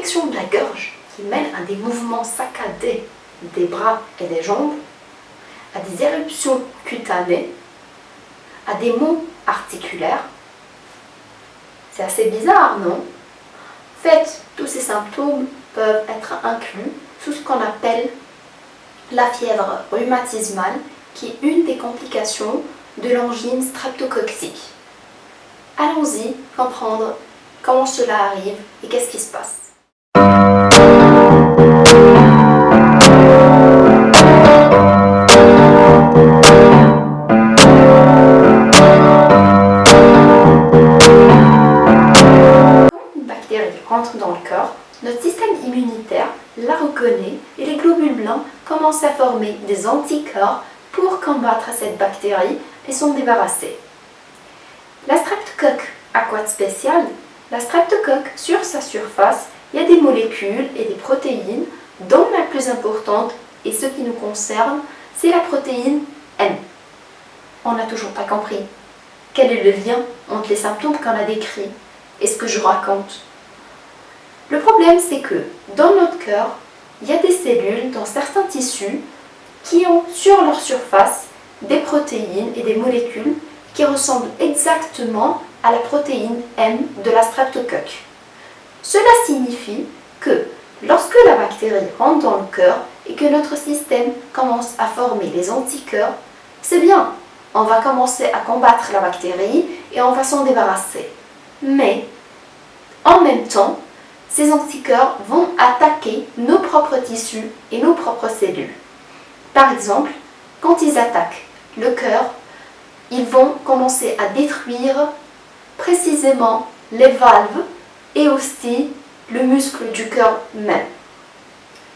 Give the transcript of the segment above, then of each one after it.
infection de la gorge qui mène à des mouvements saccadés des bras et des jambes, à des éruptions cutanées, à des maux articulaires. C'est assez bizarre, non? En fait, tous ces symptômes peuvent être inclus sous ce qu'on appelle la fièvre rhumatismale, qui est une des complications de l'angine streptococcique. Allons-y comprendre comment cela arrive et qu'est-ce qui se passe. Quand une bactérie rentre dans le corps, notre système immunitaire la reconnaît et les globules blancs commencent à former des anticorps pour combattre cette bactérie et s'en débarrasser. La streptocoque a quoi de spécial? La streptocoque, sur sa surface, il y a des molécules et des protéines, dont la plus importante, et ce qui nous concerne, c'est la protéine M. On n'a toujours pas compris. Quel est le lien entre les symptômes qu'on a décrits et ce que je raconte? Le problème, c'est que dans notre cœur, il y a des cellules dans certains tissus qui ont sur leur surface des protéines et des molécules qui ressemblent exactement à la protéine M de la streptocoque. Cela signifie que lorsque la bactérie rentre dans le cœur et que notre système commence à former les anticorps, c'est bien, on va commencer à combattre la bactérie et on va s'en débarrasser. Mais en même temps, ces anticorps vont attaquer nos propres tissus et nos propres cellules. Par exemple, quand ils attaquent le cœur, ils vont commencer à détruire précisément les valves et aussi le muscle du cœur même.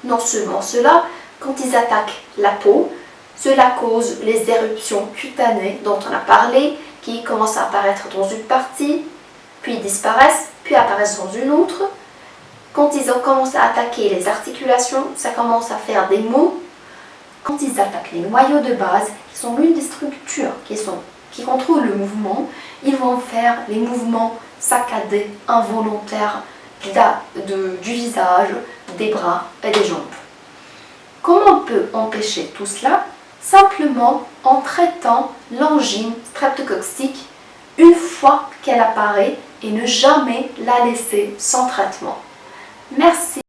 Non seulement cela, quand ils attaquent la peau, cela cause les éruptions cutanées dont on a parlé, qui commencent à apparaître dans une partie, puis disparaissent, puis apparaissent dans une autre. Quand ils commencent à attaquer les articulations, ça commence à faire des maux. Quand ils attaquent les noyaux de base, qui sont l'une des structures qui contrôlent le mouvement, ils vont faire les mouvements saccadés, involontaires du visage, des bras et des jambes. Comment on peut empêcher tout cela? Simplement en traitant l'angine streptococcique une fois qu'elle apparaît et ne jamais la laisser sans traitement. Merci.